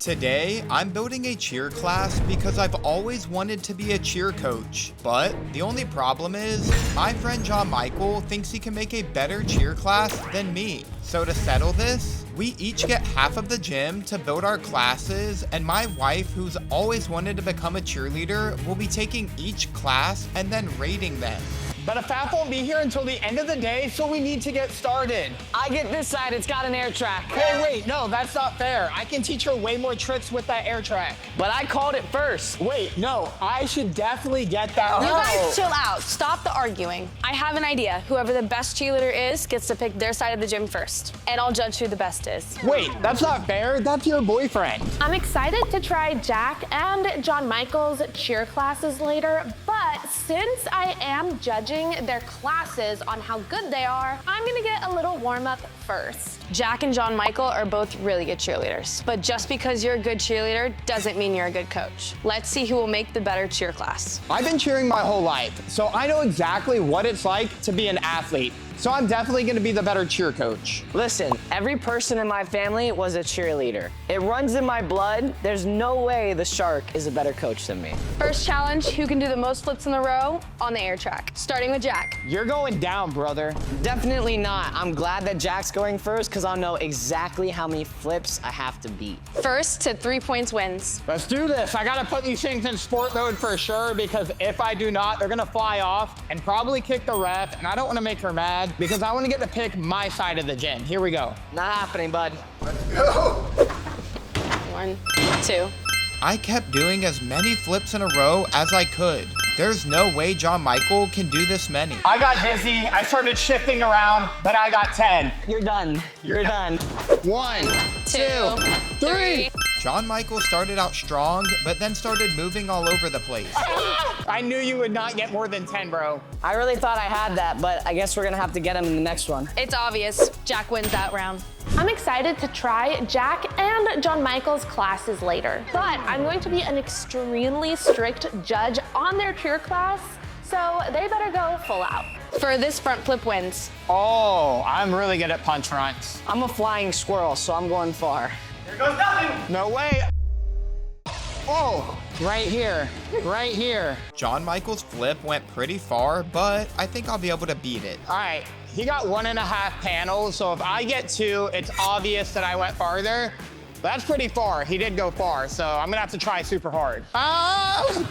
Today, I'm building a cheer class because I've always wanted to be a cheer coach. But the only problem is, my friend John Michael thinks he can make a better cheer class than me. So to settle this, we each get half of the gym to build our classes, and my wife, who's always wanted to become a cheerleader, will be taking each class and then rating them. But a FAF won't be here until the end of the day, so we need to get started. I get this side, it's got an air track. Hey, wait, no, that's not fair. I can teach her way more tricks with that air track. But I called it first. Wait, no, I should definitely get that. You guys chill out. Stop the arguing. I have an idea. Whoever the best cheerleader is gets to pick their side of the gym first. And I'll judge who the best is. Wait, that's not fair. That's your boyfriend. I'm excited to try Jack and John Michael's cheer classes later, but since I am judging their classes on how good they are, I'm gonna get a little warm up first. Jack and John Michael are both really good cheerleaders. But just because you're a good cheerleader doesn't mean you're a good coach. Let's see who will make the better cheer class. I've been cheering my whole life, so I know exactly what it's like to be an athlete. So I'm definitely gonna be the better cheer coach. Listen, every person in my family was a cheerleader. It runs in my blood. There's no way the Shark is a better coach than me. First challenge, who can do the most flips in a row on the air track? Starting with Jack. You're going down, brother. Definitely not. I'm glad that Jack's going first because I'll know exactly how many flips I have to beat. First to 3 points wins. Let's do this. I gotta put these things in sport mode for sure, because if I do not, they're gonna fly off and probably kick the ref, and I don't wanna make her mad because I wanna get to pick my side of the gym. Here we go. Not happening, bud. 1, 2. I kept doing as many flips in a row as I could. There's no way John Michael can do this many. I got dizzy, I started shifting around, but I got 10. You're done. You're done. 1, 2, 3. John Michael started out strong, but then started moving all over the place. I knew you would not get more than 10, bro. I really thought I had that, but I guess we're gonna have to get him in the next one. It's obvious. Jack wins that round. I'm excited to try Jack and John Michael's classes later, but I'm going to be an extremely strict judge on their cheer class, so they better go full out. Furthest front flip wins. Oh, I'm really good at punch fronts. I'm a flying squirrel, so I'm going far. Here goes nothing. No way. Oh, right here, right here. John Michael's flip went pretty far, but I think I'll be able to beat it. All right, he got 1.5 panels, so if I get 2, it's obvious that I went farther. That's pretty far. He did go far, so I'm gonna have to try super hard. Oh!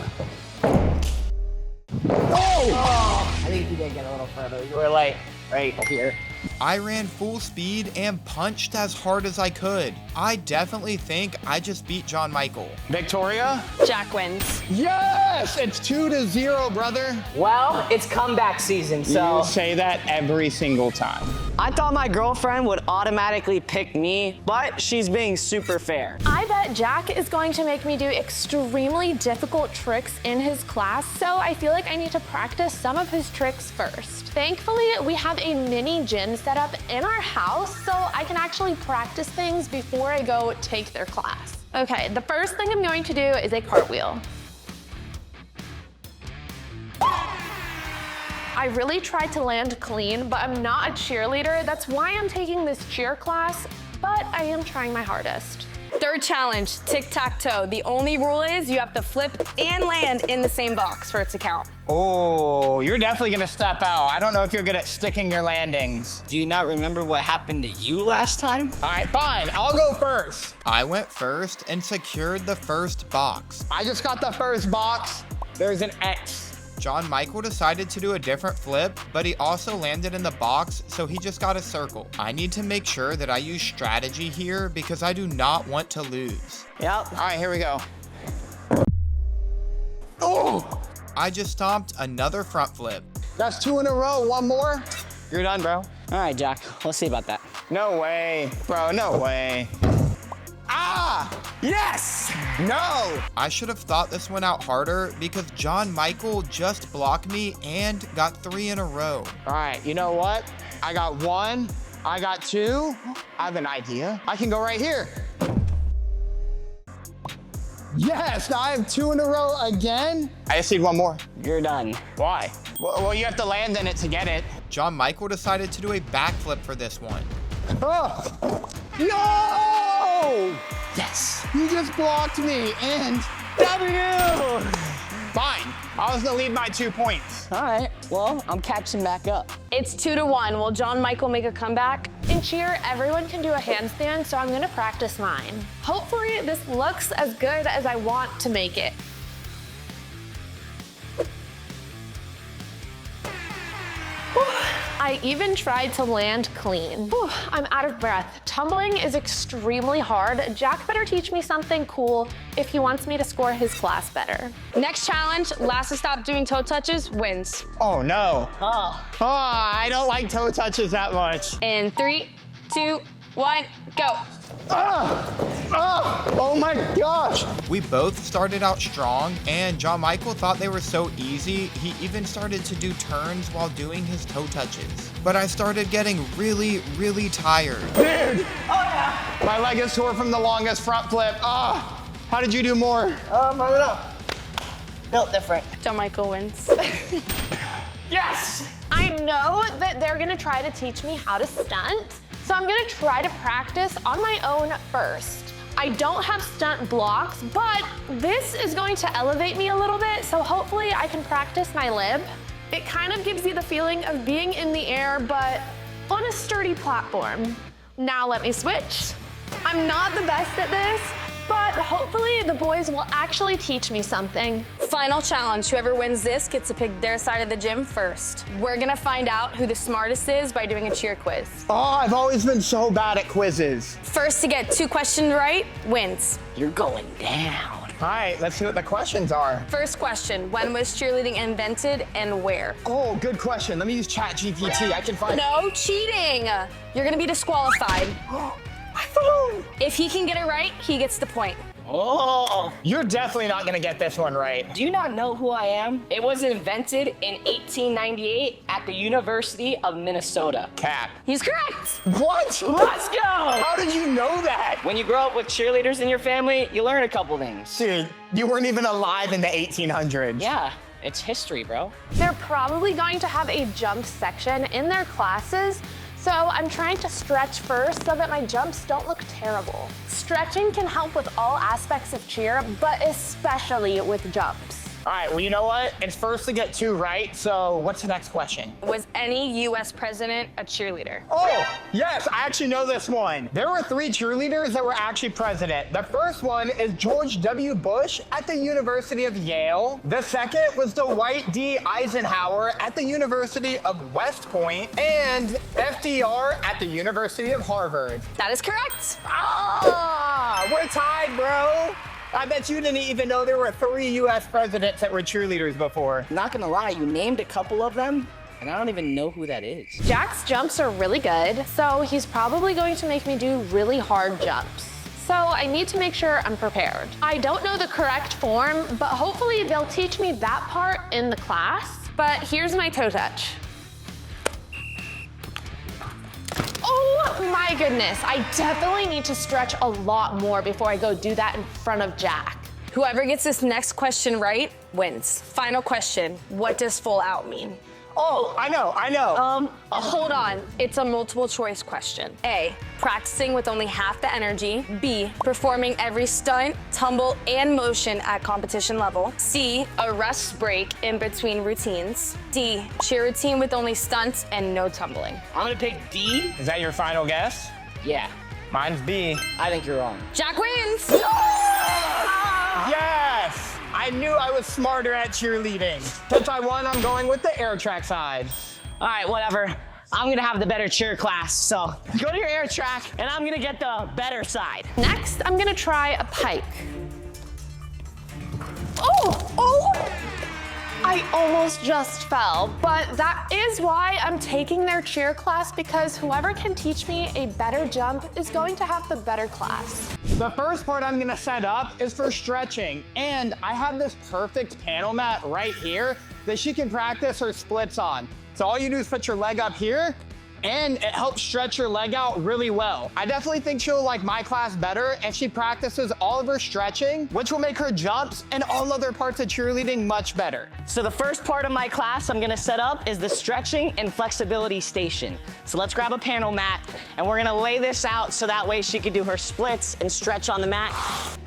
I think you did get a little further. You were like right here. I ran full speed and punched as hard as I could. I definitely think I just beat John Michael. Victoria? Jack wins. Yes! It's 2-0, brother. Well, it's comeback season, so. You say that every single time. I thought my girlfriend would automatically pick me, but she's being super fair. I bet Jack is going to make me do extremely difficult tricks in his class, so I feel like I need to practice some of his tricks first. Thankfully, we have a mini gym set up in our house, so I can actually practice things before I go take their class. Okay, the first thing I'm going to do is a cartwheel. I really tried to land clean, but I'm not a cheerleader. That's why I'm taking this cheer class, but I am trying my hardest. Third challenge, tic-tac-toe. The only rule is you have to flip and land in the same box for it to count. Oh, you're definitely gonna step out. I don't know if you're good at sticking your landings. Do you not remember what happened to you last time? All right, fine, I'll go first. I went first and secured the first box. I just got the first box. There's an X. John Michael decided to do a different flip, but he also landed in the box, so he just got a circle. I need to make sure that I use strategy here because I do not want to lose. Yep. All right, here we go. Oh! I just stomped another front flip. That's 2 in a row. One more. You're done, bro. All right, Jack, let's see about that. No way, bro, no way. Ah! Yes! No! I should have thought this one out harder because John Michael just blocked me and got 3 in a row. All right, you know what? I got 1, I got 2. I have an idea. I can go right here. Yes, now I have 2 in a row again. I just need 1 more. You're done. Why? Well, you have to land in it to get it. John Michael decided to do a backflip for this one. Oh! No! Yes. You just blocked me and W. Fine. I was gonna lead by 2 points. All right, well, I'm catching back up. It's 2-1. Will John Michael make a comeback? In cheer, everyone can do a handstand, so I'm gonna practice mine. Hopefully, this looks as good as I want to make it. I even tried to land clean. Whew, I'm out of breath. Tumbling is extremely hard. Jack better teach me something cool if he wants me to score his class better. Next challenge, last to stop doing toe touches wins. Oh no. Oh, I don't like toe touches that much. In 3, 2, 1, go. Oh my gosh. We both started out strong, and John Michael thought they were so easy, he even started to do turns while doing his toe touches. But I started getting really, really tired. Dude. Oh yeah. My leg is sore from the longest front flip. How did you do more? I don't know. Built different. John Michael wins. Yes. I know that they're gonna try to teach me how to stunt, so I'm gonna try to practice on my own first. I don't have stunt blocks, but this is going to elevate me a little bit, so hopefully I can practice my lib. It kind of gives you the feeling of being in the air, but on a sturdy platform. Now let me switch. I'm not the best at this, but hopefully the boys will actually teach me something. Final challenge, whoever wins this gets to pick their side of the gym first. We're gonna find out who the smartest is by doing a cheer quiz. I've always been so bad at quizzes. First to get 2 questions right wins. You're going down. All right, let's see what the questions are. First question, when was cheerleading invented and where? Oh, good question. Let me use ChatGPT. I can find. No cheating. You're gonna be disqualified. My phone. If he can get it right, he gets the point. Oh, You're definitely not gonna get this one right. do you not know who I am? It was invented in 1898 at the University of Minnesota. Cap. He's correct. What? Let's go! How did you know that? When you grow up with cheerleaders in your family, you learn a couple things. Dude, you weren't even alive in the 1800s. Yeah, it's history, bro. They're probably going to have a jump section in their classes, so I'm trying to stretch first so that my jumps don't look terrible. Stretching can help with all aspects of cheer, but especially with jumps. All right, well, you know what? It's first to get 2 right, so what's the next question? Was any US president a cheerleader? Oh, yes, I actually know this one. There were 3 cheerleaders that were actually president. The first one is George W. Bush at the University of Yale. The second was Dwight D. Eisenhower at the University of West Point. And FDR at the University of Harvard. That is correct. We're tied, bro. I bet you didn't even know there were 3 US presidents that were cheerleaders before. Not gonna lie, you named a couple of them, and I don't even know who that is. Jack's jumps are really good, so he's probably going to make me do really hard jumps. So I need to make sure I'm prepared. I don't know the correct form, but hopefully they'll teach me that part in the class. But here's my toe touch. Oh my goodness, I definitely need to stretch a lot more before I go do that in front of Jack. Whoever gets this next question right wins. Final question, what does full out mean? Oh, I know. Hold on, it's a multiple choice question. A, practicing with only half the energy. B, performing every stunt, tumble, and motion at competition level. C, a rest break in between routines. D, cheer routine with only stunts and no tumbling. I'm gonna pick D. Is that your final guess? Yeah, Mine's B. I think you're wrong. Jack wins! Yes! I knew I was smarter at cheerleading. Since I won, I'm going with the air track side. All right, whatever. I'm gonna have the better cheer class, so go to your air track, and I'm gonna get the better side. Next, I'm gonna try a pike. Oh! I almost just fell, but that is why I'm taking their cheer class, because whoever can teach me a better jump is going to have the better class. The first part I'm gonna set up is for stretching, and I have this perfect panel mat right here that she can practice her splits on. So all you do is put your leg up here and it helps stretch your leg out really well. I definitely think she'll like my class better if she practices all of her stretching, which will make her jumps and all other parts of cheerleading much better. So the first part of my class I'm gonna set up is the stretching and flexibility station. So let's grab a panel mat and we're gonna lay this out so that way she can do her splits and stretch on the mat.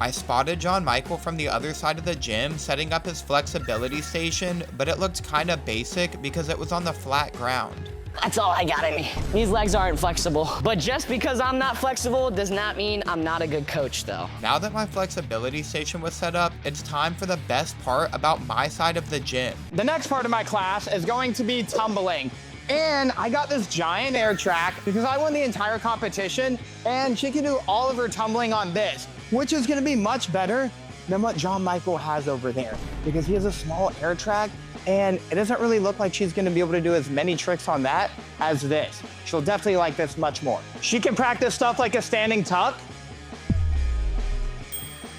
I spotted John Michael from the other side of the gym setting up his flexibility station, but it looked kind of basic because it was on the flat ground. That's all I got in me. These legs aren't flexible. But just because I'm not flexible does not mean I'm not a good coach though. Now that my flexibility station was set up, it's time for the best part about my side of the gym. The next part of my class is going to be tumbling. And I got this giant air track because I won the entire competition and she can do all of her tumbling on this, which is gonna be much better than what John Michael has over there because he has a small air track and it doesn't really look like she's gonna be able to do as many tricks on that as this. She'll definitely like this much more. She can practice stuff like a standing tuck.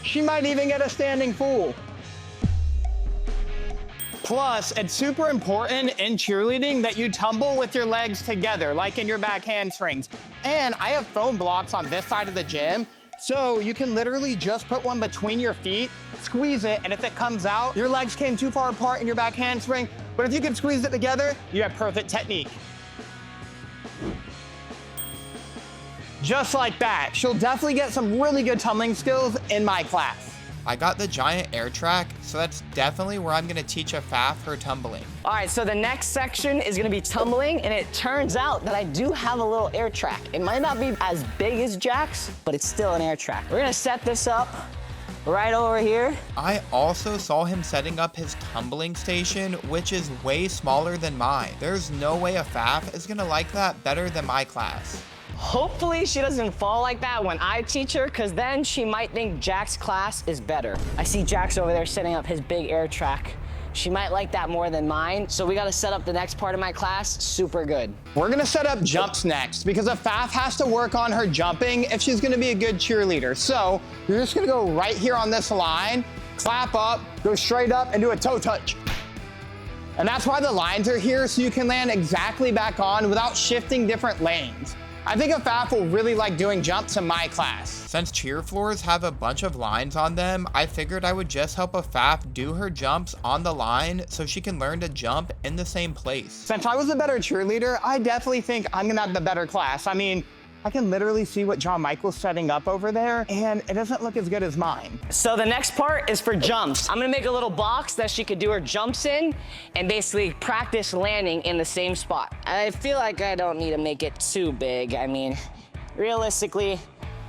She might even get a standing full. Plus, it's super important in cheerleading that you tumble with your legs together, like in your back handsprings. And I have foam blocks on this side of the gym, so you can literally just put one between your feet, squeeze it, and if it comes out, your legs came too far apart in your back handspring, but if you can squeeze it together, you have perfect technique. Just like that. She'll definitely get some really good tumbling skills in my class. I got the giant air track, so that's definitely where I'm gonna teach a Faf her tumbling. All right, so the next section is gonna be tumbling, and it turns out that I do have a little air track. It might not be as big as Jack's, but it's still an air track. We're gonna set this up right over here. I also saw him setting up his tumbling station, which is way smaller than mine. There's no way a Faf is gonna like that better than my class. Hopefully she doesn't fall like that when I teach her, because then she might think Jack's class is better. I see Jack's over there setting up his big air track. She might like that more than mine, so we gotta set up the next part of my class super good. We're gonna set up jumps next because a Faf has to work on her jumping if she's gonna be a good cheerleader. So you're just gonna go right here on this line, clap up, go straight up and do a toe touch. And that's why the lines are here, so you can land exactly back on without shifting different lanes. I think a Faf will really like doing jumps in my class. Since cheer floors have a bunch of lines on them, I figured I would just help a Faf do her jumps on the line so she can learn to jump in the same place. Since I was a better cheerleader, I definitely think I'm gonna have the better class. I mean, I can literally see what John Michael's setting up over there, and it doesn't look as good as mine. So the next part is for jumps. I'm gonna make a little box that she could do her jumps in and basically practice landing in the same spot. I feel like I don't need to make it too big. I mean, realistically,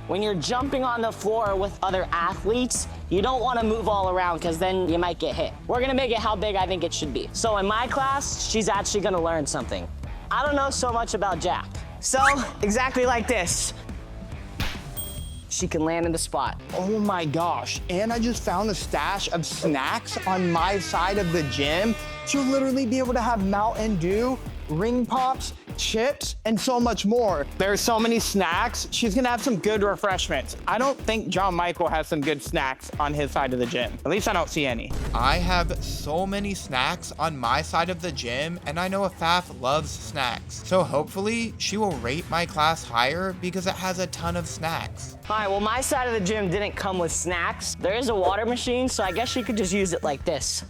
when you're jumping on the floor with other athletes, you don't wanna move all around because then you might get hit. We're gonna make it how big I think it should be. So in my class, she's actually gonna learn something. I don't know so much about Jack. So, exactly like this. She can land in the spot. Oh my gosh, and I just found a stash of snacks on my side of the gym. She'll literally be able to have Mountain Dew, Ring Pops, chips, and so much more. There's so many snacks. She's gonna have some good refreshments. I don't think John Michael has some good snacks on his side of the gym. At least I don't see any. I have so many snacks on my side of the gym, and I know a Faf loves snacks. So hopefully she will rate my class higher because it has a ton of snacks. All right, well, my side of the gym didn't come with snacks. There is a water machine, so I guess she could just use it like this.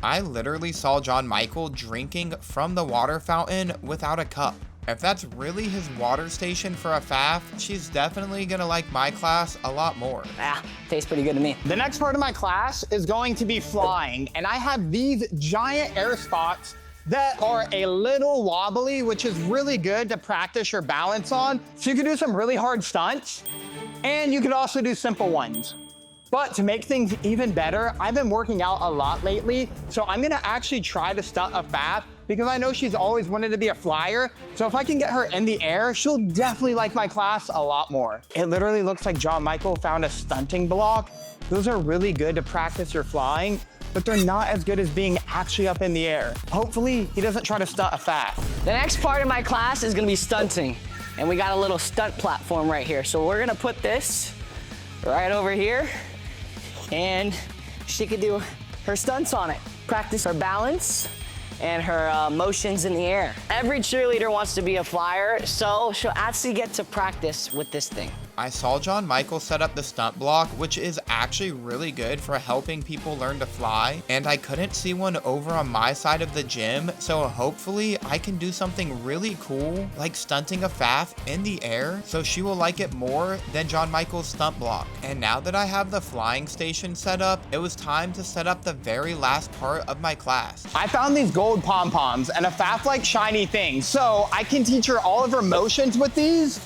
I literally saw John Michael drinking from the water fountain without a cup. If that's really his water station for a Faf, she's definitely gonna like my class a lot more. Ah, tastes pretty good to me. The next part of my class is going to be flying, and I have these giant air spots that are a little wobbly, which is really good to practice your balance on. So you can do some really hard stunts, and you can also do simple ones. But to make things even better, I've been working out a lot lately, so I'm gonna actually try to stunt a Faf because I know she's always wanted to be a flyer. So if I can get her in the air, she'll definitely like my class a lot more. It literally looks like John Michael found a stunting block. Those are really good to practice your flying, but they're not as good as being actually up in the air. Hopefully, he doesn't try to stunt a Faf. The next part of my class is gonna be stunting. And we got a little stunt platform right here. So we're gonna put this right over here, and she could do her stunts on it. Practice her balance and her motions in the air. Every cheerleader wants to be a flyer, so she'll actually get to practice with this thing. I saw John Michael set up the stunt block, which is actually really good for helping people learn to fly, and I couldn't see one over on my side of the gym, so hopefully I can do something really cool, like stunting a Faf in the air, so she will like it more than John Michael's stunt block. And now that I have the flying station set up, it was time to set up the very last part of my class. I found these gold pom-poms and a Faf-like shiny thing, so I can teach her all of her motions with these.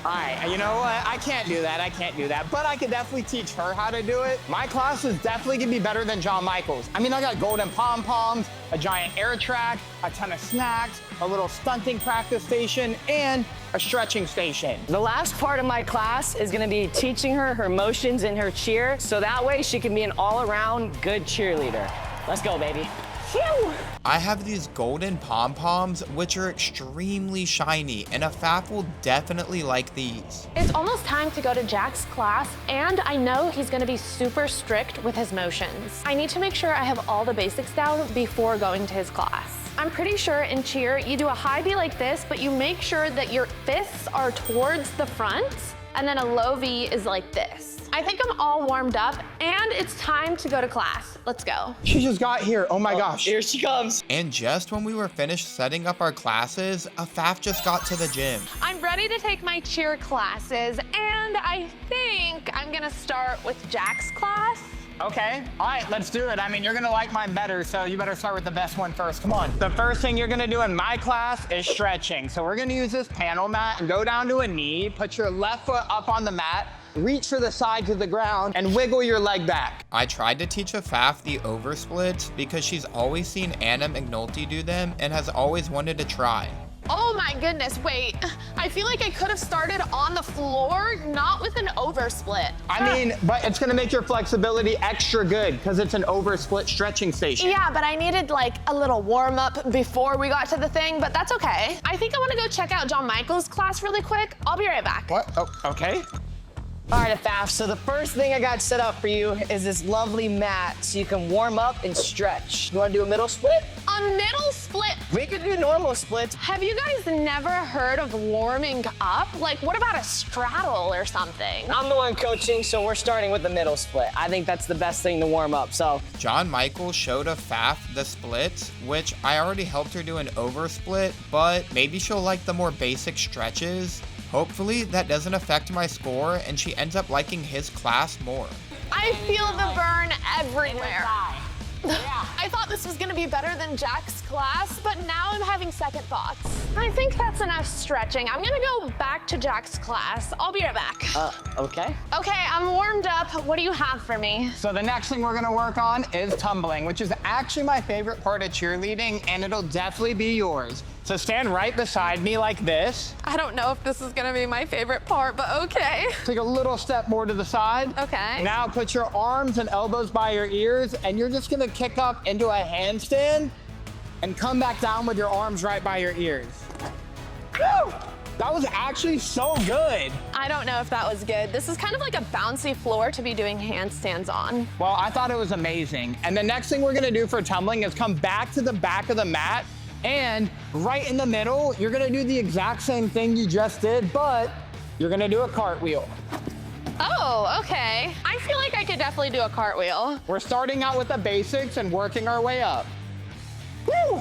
All right, you know what? I can't do that, but I could definitely teach her how to do it. My class is definitely gonna be better than John Michael's. I mean, I got golden pom-poms, a giant air track, a ton of snacks, a little stunting practice station, and a stretching station. The last part of my class is gonna be teaching her her motions in her cheer, so that way she can be an all-around good cheerleader. Let's go, baby. Phew. I have these golden pom-poms, which are extremely shiny, and a Faf will definitely like these. It's almost time to go to Jack's class, and I know he's gonna be super strict with his motions. I need to make sure I have all the basics down before going to his class. I'm pretty sure in cheer, you do a high V like this, but you make sure that your fists are towards the front, and then a low V is like this. I think I'm all warmed up, and it's time to go to class. Let's go. She just got here, oh my gosh. Here she comes. And just when we were finished setting up our classes, a Faf just got to the gym. I'm ready to take my cheer classes, and I think I'm gonna start with Jack's class. Okay, all right, let's do it. I mean, you're gonna like mine better, so you better start with the best one first. Come on. The first thing you're gonna do in my class is stretching. So we're gonna use this panel mat and go down to a knee, put your left foot up on the mat, reach for the side to the ground, and wiggle your leg back. I tried to teach a Faf the oversplits because she's always seen Anna McNulty do them and has always wanted to try. Oh my goodness, wait. I feel like I could have started on the floor, not with an oversplit. I mean, but it's gonna make your flexibility extra good because it's an oversplit stretching station. Yeah, but I needed like a little warm up before we got to the thing, but that's okay. I think I wanna go check out John Michael's class really quick. I'll be right back. What? Oh, okay. All right, Faf, so the first thing I got set up for you is this lovely mat so you can warm up and stretch. You wanna do a middle split? A middle split? We could do normal splits. Have you guys never heard of warming up? Like, what about a straddle or something? I'm the one coaching, so we're starting with the middle split. I think that's the best thing to warm up, so. John Michael showed a Faf the splits, which I already helped her do an oversplit, but maybe she'll like the more basic stretches. Hopefully that doesn't affect my score and she ends up liking his class more. I feel the burn everywhere. I thought this was gonna be better than Jack's class, but now I'm having second thoughts. I think that's enough stretching. I'm gonna go back to Jack's class. I'll be right back. Okay. Okay, I'm warmed up. What do you have for me? So the next thing we're gonna work on is tumbling, which is actually my favorite part of cheerleading, and it'll definitely be yours. So stand right beside me like this. I don't know if this is gonna be my favorite part, but okay. Take a little step more to the side. Okay. Now put your arms and elbows by your ears, and you're just gonna kick up into a handstand and come back down with your arms right by your ears. Woo! That was actually so good. I don't know if that was good. This is kind of like a bouncy floor to be doing handstands on. Well, I thought it was amazing. And the next thing we're gonna do for tumbling is come back to the back of the mat, and right in the middle, you're gonna do the exact same thing you just did, but you're gonna do a cartwheel. Oh, okay. I feel like I could definitely do a cartwheel. We're starting out with the basics and working our way up. Woo!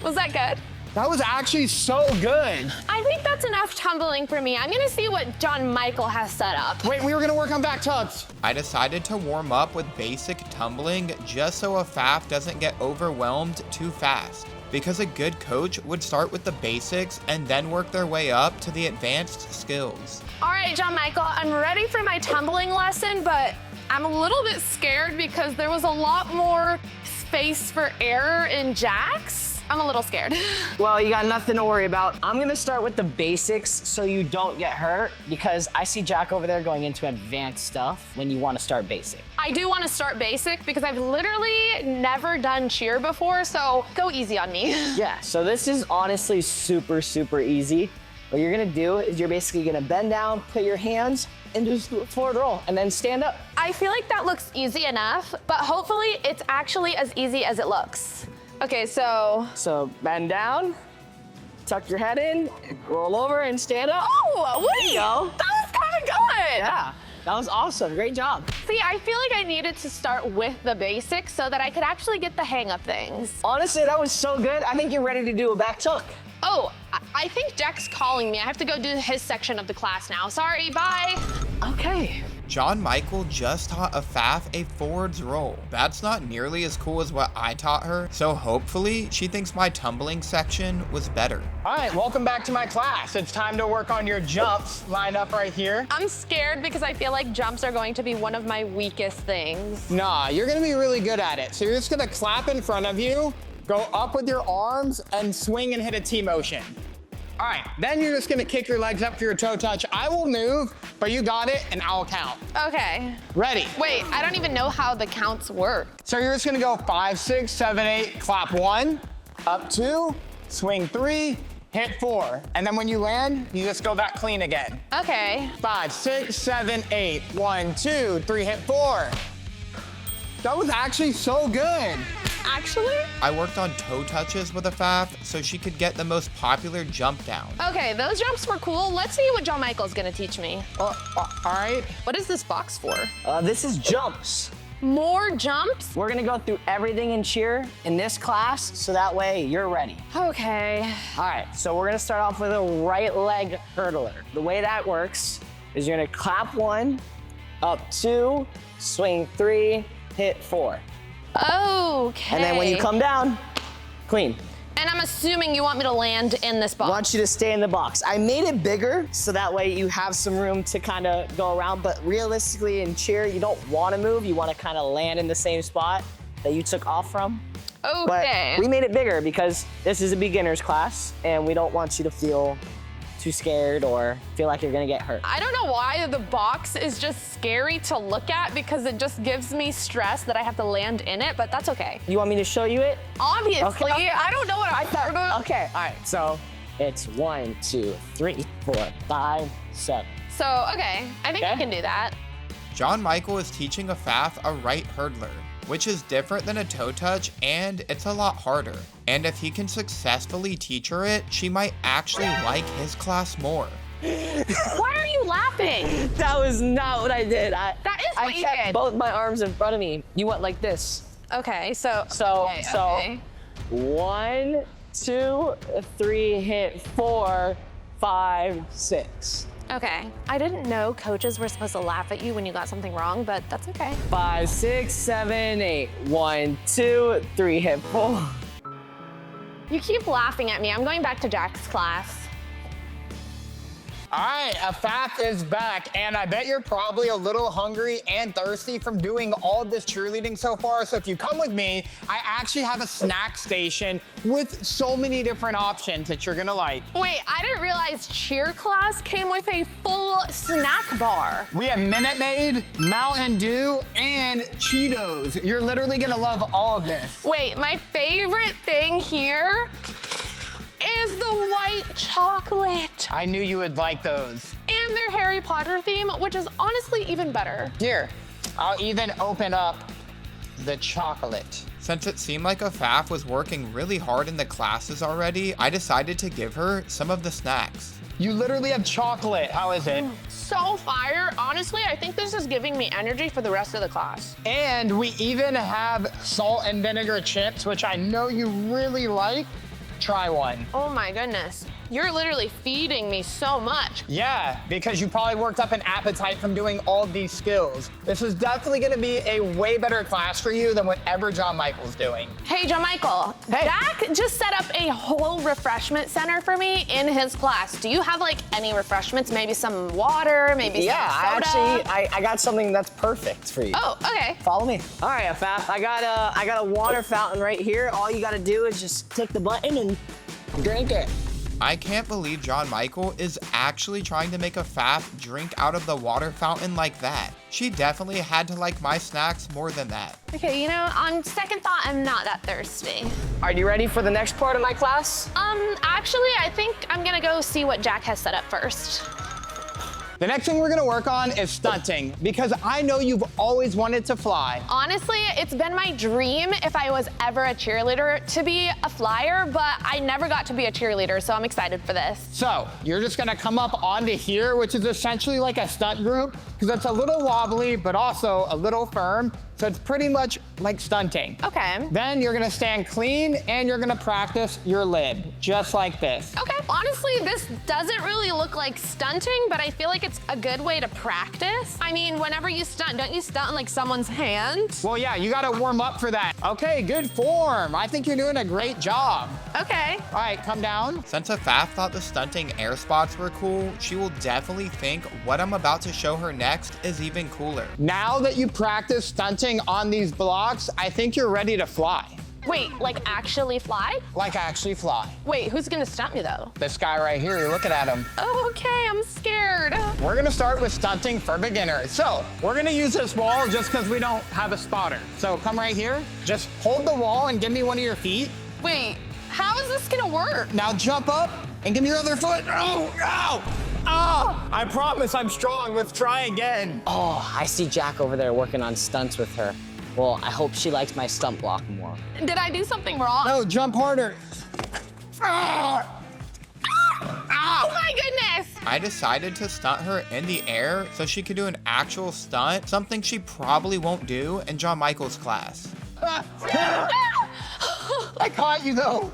Was that good? That was actually so good. I think that's enough tumbling for me. I'm gonna see what John Michael has set up. Wait, we were gonna work on back tucks. I decided to warm up with basic tumbling just so a Faf doesn't get overwhelmed too fast. Because a good coach would start with the basics and then work their way up to the advanced skills. All right, John Michael, I'm ready for my tumbling lesson, but I'm a little bit scared because there was a lot more space for error in Jack's. I'm a little scared. Well, you got nothing to worry about. I'm gonna start with the basics so you don't get hurt, because I see Jack over there going into advanced stuff when you wanna start basic. I do want to start basic because I've literally never done cheer before, so go easy on me. Yeah, so this is honestly super, super easy. What you're gonna do is you're basically gonna bend down, put your hands, and just do a forward roll, and then stand up. I feel like that looks easy enough, but hopefully it's actually as easy as it looks. Okay, so So bend down, tuck your head in, roll over and stand up. oh, There you go. that was kind of good. Yeah, that was awesome. Great job. See, I feel like I needed to start with the basics so that I could actually get the hang of things. Honestly, that was so good. I think you're ready to do a back tuck. Oh, I think Jack's calling me. I have to go do his section of the class now. Sorry, bye. Okay. John Michael just taught Afaf a forwards roll. That's not nearly as cool as what I taught her, so hopefully she thinks my tumbling section was better. All right, welcome back to my class. It's time to work on your jumps. Line up right here. I'm scared because I feel like jumps are going to be one of my weakest things. Nah, you're gonna be really good at it. So you're just gonna clap in front of you, go up with your arms, and swing and hit a T motion. All right, then you're just gonna kick your legs up for your toe touch. I will move, but you got it, and I'll count. Okay. Ready? Wait, I don't even know how the counts work. So you're just gonna go 5, 6, 7, 8, clap 1, up 2, swing 3, hit 4. And then when you land, you just go back clean again. Okay. 5, 6, 7, 8, 1, 2, 3, hit 4. That was actually so good. Actually? I worked on toe touches with Afaf so she could get the most popular jump down. Okay, those jumps were cool. Let's see what John Michael's gonna teach me. All right. What is this box for? This is jumps. More jumps? We're gonna go through everything in cheer in this class, so that way you're ready. Okay. All right, so we're gonna start off with a right leg hurdler. The way that works is you're gonna clap 1, up 2, swing 3, hit 4. Okay. And then when you come down, clean. And I'm assuming you want me to land in this I box. want you to stay in the box. I made it bigger so that way you have some room to kind of go around, but realistically in cheer, you don't want to move. You want to kind of land in the same spot that you took off from. Okay. But we made it bigger because this is a beginner's class and we don't want you to feel too scared or feel like you're gonna get hurt. I don't know why the box is just scary to look at because it just gives me stress that I have to land in it, but that's okay. You want me to show you it? Obviously, Okay. I don't know what I thought. Okay, all right, so it's 1, 2, 3, 4, 5, 7. So, okay, I think I Okay. can do that. John Michael is teaching Afaf a right hurdler, which is different than a toe touch and it's a lot harder. And if he can successfully teach her it, she might actually like his class more. Why are you laughing? That was not what I did. That is what I you kept did. both my arms in front of me. You went like this. Okay, so. So, okay. 1, 2, 3, hit 4, 5, 6. Okay. I didn't know coaches were supposed to laugh at you when you got something wrong, but that's okay. 5, 6, 7, 8. 1, 2, 3, hit 4. You keep laughing at me. I'm going back to Jack's class. All right, Afaf is back, and I bet you're probably a little hungry and thirsty from doing all this cheerleading so far. So if you come with me, I actually have a snack station with so many different options that you're gonna like. Wait, I didn't realize cheer class came with a full snack bar. We have Minute Maid, Mountain Dew, and Cheetos. You're literally gonna love all of this. Wait, my favorite thing here is the white chocolate I knew you would like those. and their Harry Potter theme, which is honestly even better. Here, I'll even open up the chocolate. Since it seemed like Afaf was working really hard in the classes already, I decided to give her some of the snacks. You literally have chocolate. How is it? So fire. Honestly, I think this is giving me energy for the rest of the class. And we even have salt and vinegar chips, which I know you really like. Try one. Oh my goodness. You're literally feeding me so much. Yeah, because you probably worked up an appetite from doing all of these skills. This is definitely gonna be a way better class for you than whatever John Michael's doing. Hey, John Michael. Hey. Jack just set up a whole refreshment center for me in his class. Do you have like any refreshments? Maybe some water, maybe Yeah, some soda? I got something that's perfect for you. Oh, okay. Follow me. All right, Afaf, I got a water fountain right here. All you gotta do is just click the button and drink it. I can't believe John Michael is actually trying to make Afaf drink out of the water fountain like that. She definitely had to like my snacks more than that. Okay, you know, on second thought, I'm not that thirsty. Are you ready for the next part of my class? Actually, I think I'm gonna go see what Jack has set up first. The next thing we're gonna work on is stunting, because I know you've always wanted to fly. Honestly, it's been my dream if I was ever a cheerleader to be a flyer, but I never got to be a cheerleader, so I'm excited for this. So you're just gonna come up onto here, which is essentially like a stunt group, because it's a little wobbly, but also a little firm. So it's pretty much like stunting. Okay. Then you're gonna stand clean and you're gonna practice your lib, just like this. Okay. Honestly, this doesn't really look like stunting, but I feel like it's a good way to practice. I mean, whenever you stunt, don't you stunt on like someone's hand? Well, yeah, you gotta warm up for that. Okay, good form. I think you're doing a great job. Okay. All right, come down. Since Afaf thought the stunting air spots were cool, she will definitely think what I'm about to show her next is even cooler. Now that you practice stunting on these blocks, I think you're ready to fly. Wait, like actually fly? Like actually fly. Wait, who's gonna stunt me though? This guy right here, you're looking at him. Oh, okay, I'm scared. We're gonna start with stunting for beginners. So we're gonna use this wall just because we don't have a spotter. So come right here, just hold the wall and give me one of your feet. Wait, how is this gonna work? Now jump up and give me your other foot. Oh, ow! Ah! I promise I'm strong. Let's try again. Oh, I see Jack over there working on stunts with her. Well, I hope she likes my stunt block more. Did I do something wrong? No, jump harder. Ah! Oh my goodness! I decided to stunt her in the air so she could do an actual stunt, something she probably won't do in John Michael's class. I caught you though.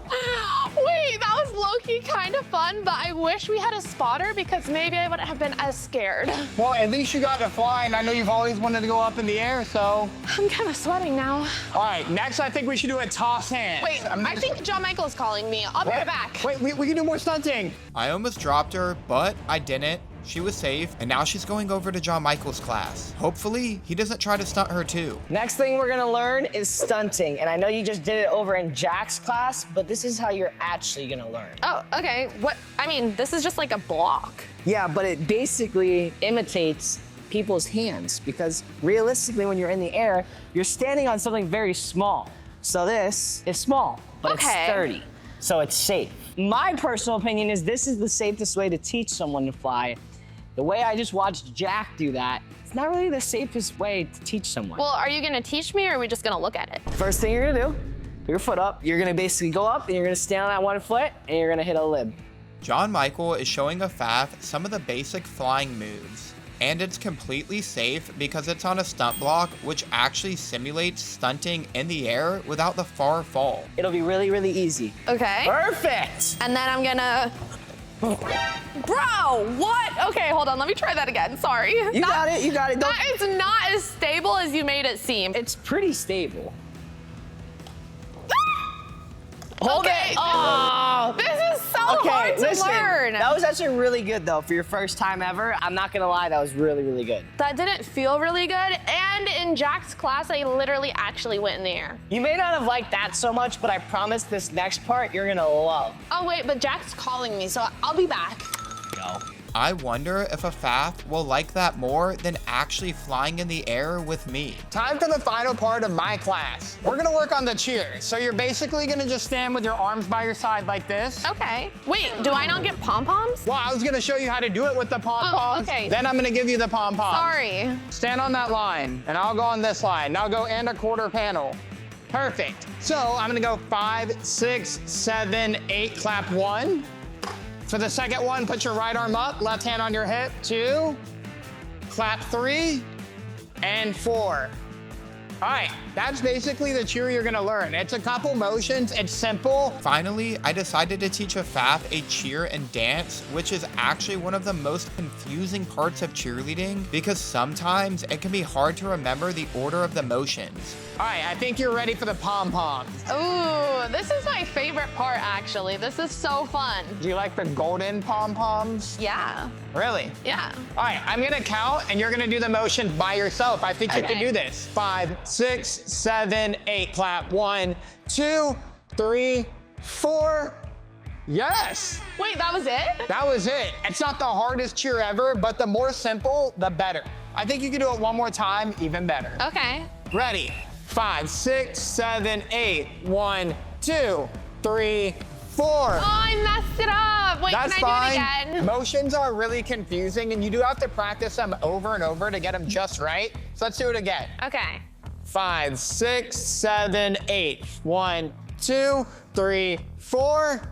Wait, that was low-key kind of fun, but I wish we had a spotter because maybe I wouldn't have been as scared. Well, at least you got to fly, and I know you've always wanted to go up in the air, so. I'm kind of sweating now. All right, next I think we should do a toss hand. Wait, I think John Michael's calling me. I'll be right back. Wait, we can do more stunting. I almost dropped her, but I didn't. She was safe, and now she's going over to John Michael's class. Hopefully, he doesn't try to stunt her too. Next thing we're gonna learn is stunting. And I know you just did it over in Jack's class, but this is how you're actually gonna learn. Oh, okay. What? I mean, this is just like a block. Yeah, but it basically imitates people's hands because realistically, when you're in the air, you're standing on something very small. So this is small, but it's Okay. sturdy, so it's safe. My personal opinion is this is the safest way to teach someone to fly. The way I just watched Jack do that, it's not really the safest way to teach someone. Well, are you gonna teach me or are we just gonna look at it? First thing you're gonna do, put your foot up. You're gonna basically go up and you're gonna stand on that one foot and you're gonna hit a lib. John Michael is showing Afaf some of the basic flying moves. And it's completely safe because it's on a stunt block, which actually simulates stunting in the air without the far fall. It'll be really, really easy. Okay. Perfect! And then I'm gonna. Bro, what? Okay, hold on. Let me try that again. Sorry. You got it, you got it. Don't- That is not as stable as you made it seem. It's pretty stable. Hold Okay. it! Oh! This is so hard to learn. That was actually really good though for your first time ever. I'm not gonna lie, that was really, really good. That didn't feel really good. And in Jack's class, I literally actually went in the air. You may not have liked that so much, but I promise this next part you're gonna love. Oh, wait, but Jack's calling me, so I'll be back. Go. I wonder if Afaf will like that more than actually flying in the air with me. Time for the final part of my class. We're gonna work on the cheers. So you're basically gonna just stand with your arms by your side like this. Okay. Wait, do I not get pom-poms? Well, I was gonna show you how to do it with the pom-poms. okay. Then I'm gonna give you the pom-poms. Sorry. Stand on that line, and I'll go on this line. Now go and a quarter panel. Perfect. So I'm gonna go 5, 6, 7, 8, clap 1. For the second one, put your right arm up, left hand on your hip. 2, clap 3, and 4. All right, that's basically the cheer you're gonna learn. It's a couple motions, it's simple. Finally, I decided to teach Afaf a cheer and dance, which is actually one of the most confusing parts of cheerleading because sometimes it can be hard to remember the order of the motions. All right, I think you're ready for the pom-poms. Ooh, this is my favorite part, actually. This is so fun. Do you like the golden pom-poms? Yeah. Really? Yeah. All right, I'm gonna count and you're gonna do the motion by yourself. I think you can Okay. do this. 5, 6, 7, 8. Clap 1, 2, 3, 4. Yes, Wait, that was it? that was it. It's not the hardest cheer ever, but the more simple, the better. I think you can do it one more time, even better. Okay. Ready? 5, 6, 7, 8. 1, 2, 3, 4. Oh, I messed it up. Wait, That's can I do it fine. again? Motions are really confusing, and you do have to practice them over and over to get them just right. So let's do it again. Okay. 5, 6, 7, 8. 1, 2, 3, 4.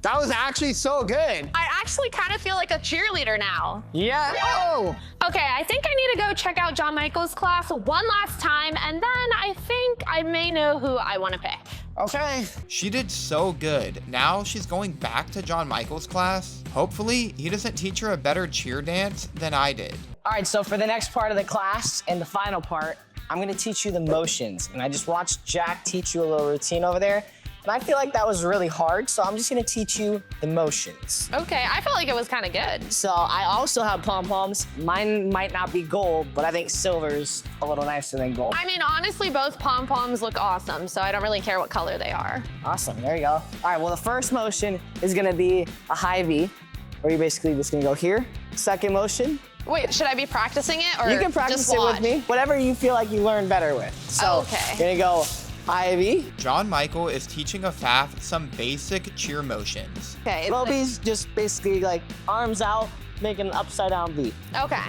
That was actually so good. I actually kind of feel like a cheerleader now. Yeah. Oh. Okay, I think I need to go check out John Michael's class one last time, and then I think I may know who I want to pick. Okay. She did so good. Now she's going back to John Michael's class. Hopefully, he doesn't teach her a better cheer dance than I did. All right, so for the next part of the class and the final part, I'm gonna teach you the motions. And I just watched Jack teach you a little routine over there. And I feel like that was really hard, so I'm just gonna teach you the motions. Okay, I felt like it was kind of good. So I also have pom-poms. Mine might not be gold, but I think silver's a little nicer than gold. I mean, honestly, both pom-poms look awesome, so I don't really care what color they are. Awesome, there you go. All right, well, the first motion is gonna be a high V, where you're basically just gonna go here. Second motion, Wait, should I be practicing it or you can practice just it watch? with me. Whatever you feel like you learn better with. So, Okay. you're gonna go high V. John Michael is teaching Afaf some basic cheer motions. Okay. Low V's just basically like arms out, making an upside down V. Okay.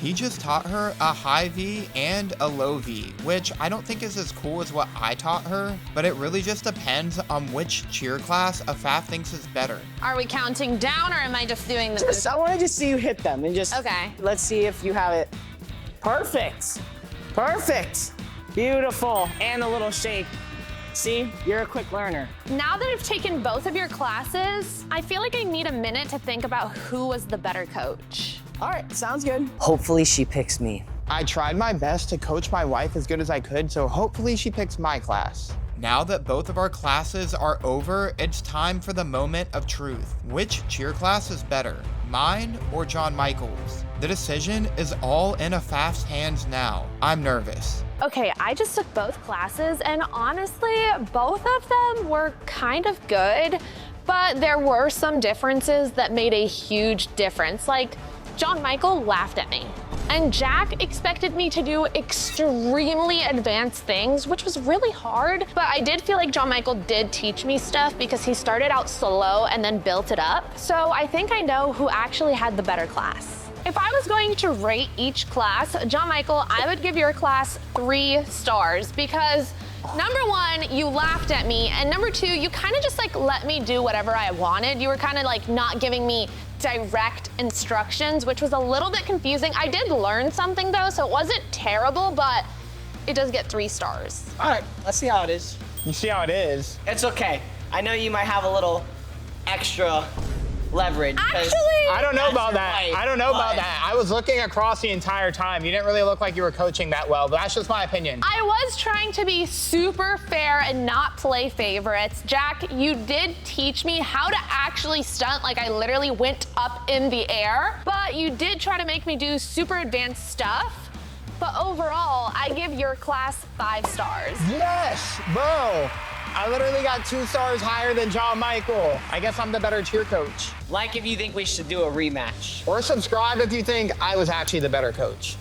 He just taught her a high V and a low V, which I don't think is as cool as what I taught her, but it really just depends on which cheer class Afaf thinks is better. Are we counting down or am I just doing the? Just, I wanna just see you hit them and just, Okay. let's see if you have it. Perfect, perfect, beautiful, and a little shake. See, you're a quick learner. Now that I've taken both of your classes, I feel like I need a minute to think about who was the better coach. All right, sounds good. Hopefully she picks me. I tried my best to coach my wife as good as I could, so hopefully she picks my class. Now that both of our classes are over, it's time for the moment of truth. Which cheer class is better, mine or John Michael's? The decision is all in Afaf's hands now. I'm nervous. Okay, I just took both classes, and honestly, both of them were kind of good, but there were some differences that made a huge difference. Like, John Michael laughed at me, and Jack expected me to do extremely advanced things, which was really hard, but I did feel like John Michael did teach me stuff because he started out slow and then built it up. So I think I know who actually had the better class. If I was going to rate each class, John Michael, I would give your class 3 stars because number 1, you laughed at me, and number 2, you kind of just like let me do whatever I wanted. You were kind of like not giving me direct instructions, which was a little bit confusing. I did learn something though, so it wasn't terrible, but it does get 3 stars. All right, let's see how it is. You see how it is? It's okay. I know you might have a little extra leverage. 'cause Actually, I don't know that's about your that. wife, I don't know about but- that. I was looking across the entire time. You didn't really look like you were coaching that well, but that's just my opinion. I was trying to be super fair and not play favorites. Jack, you did teach me how to actually stunt, like I literally went up in the air, but you did try to make me do super advanced stuff. But overall, I give your class 5 stars. Yes, bro. I literally got 2 stars higher than John Michael. I guess I'm the better cheer coach. Like if you think we should do a rematch. Or subscribe if you think I was actually the better coach.